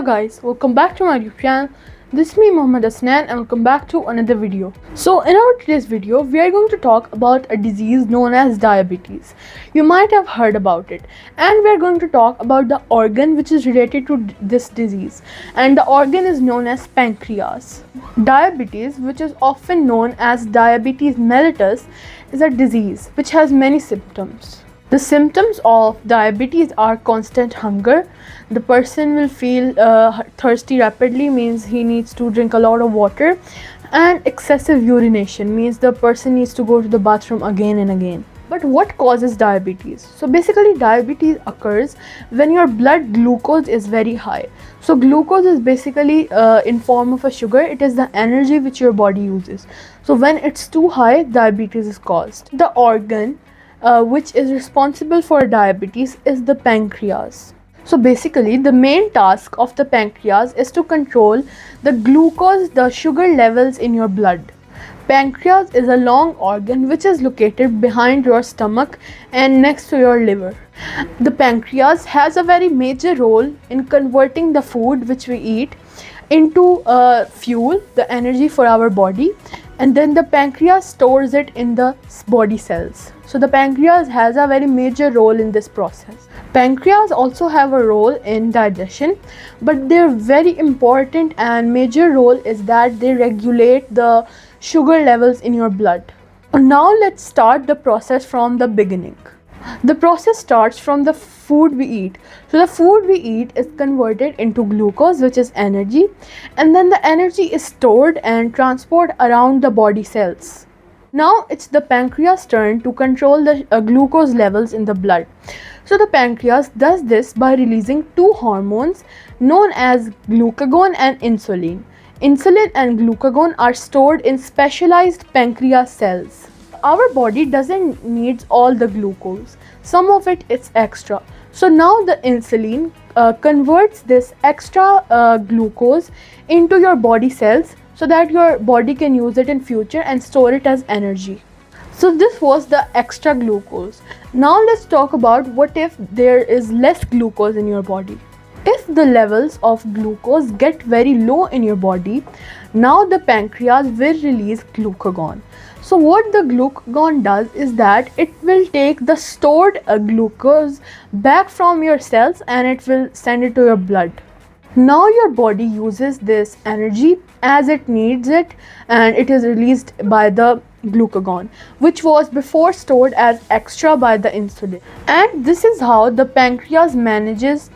Hello guys, welcome back to my YouTube channel. This is me Mohammed Asnan and welcome back to another video. So in our today's video, we are going to talk about a disease known as diabetes. You might have heard about it, and we are going to talk about the organ which is related to this disease, and the organ is known as pancreas. Diabetes, which is often known as diabetes mellitus, is a disease which has many symptoms. The symptoms of diabetes are constant hunger. The person will feel thirsty rapidly, means he needs to drink a lot of water, and excessive urination, means the person needs to go to the bathroom again and again. But what causes diabetes? So basically diabetes occurs when your blood glucose is very high. So glucose is basically in form of a sugar. It is the energy which your body uses. So when it's too high, diabetes is caused. The organ which is responsible for diabetes is the pancreas. So basically the main task of the pancreas is to control the glucose, the sugar levels in your blood. Pancreas is a long organ which is located behind your stomach and next to your liver. The pancreas has a very major role in converting the food which we eat into fuel, the energy for our body, and then the pancreas stores it in the body cells. So the pancreas has a very major role in this process. Pancreas also have a role in digestion, but their very important and major role is that they regulate the sugar levels in your blood. Now let's start the process from the beginning. The process starts from the food we eat. So the food we eat is converted into glucose, which is energy, and then the energy is stored and transported around the body cells. Now it's the pancreas' turn to control the glucose levels in the blood. So the pancreas does this by releasing two hormones known as glucagon and insulin. Insulin and glucagon are stored in specialized pancreas cells. Our body doesn't need all the glucose. Some of it is extra. So now the insulin converts this extra glucose into your body cells so that your body can use it in future and store it as energy. So this was the extra glucose. Now let's talk about what if there is less glucose in your body. If the levels of glucose get very low in your body, now the pancreas will release glucagon. So what the glucagon does is that it will take the stored glucose back from your cells and it will send it to your blood. Now your body uses this energy as it needs it, and it is released by the glucagon, which was before stored as extra by the insulin. And this is how the pancreas manages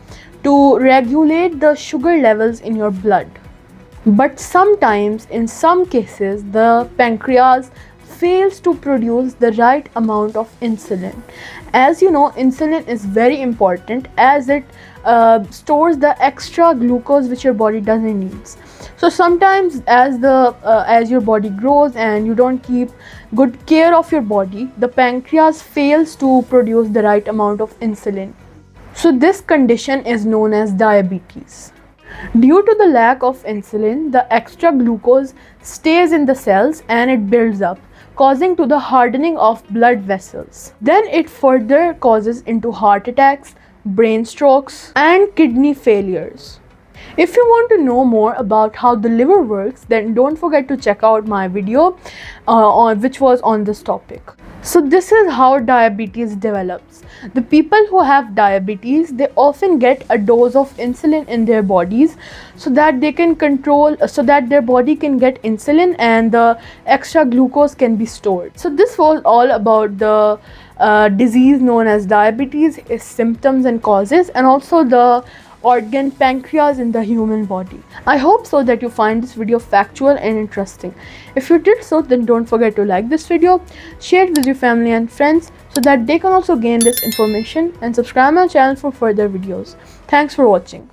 to regulate the sugar levels in your blood. But sometimes, in some cases, the pancreas fails to produce the right amount of insulin. As you know, insulin is very important as it stores the extra glucose which your body doesn't need. So sometimes as your body grows and you don't keep good care of your body, the pancreas fails to produce the right amount of insulin. So this condition is known as diabetes. Due to the lack of insulin, the extra glucose stays in the cells and it builds up, causing to the hardening of blood vessels. Then it further causes into heart attacks, brain strokes, and kidney failures. If you want to know more about how the liver works, then don't forget to check out my video which was on this topic. So this is how diabetes develops. The people who have diabetes, they often get a dose of insulin in their bodies so that they can control, so that their body can get insulin and the extra glucose can be stored. So this was all about the disease known as diabetes, its symptoms and causes, and also the organ pancreas in the human body. I hope so that you find this video factual and interesting. If you did so, then don't forget to like this video, share it with your family and friends so that they can also gain this information, and subscribe my channel for further videos. Thanks for watching.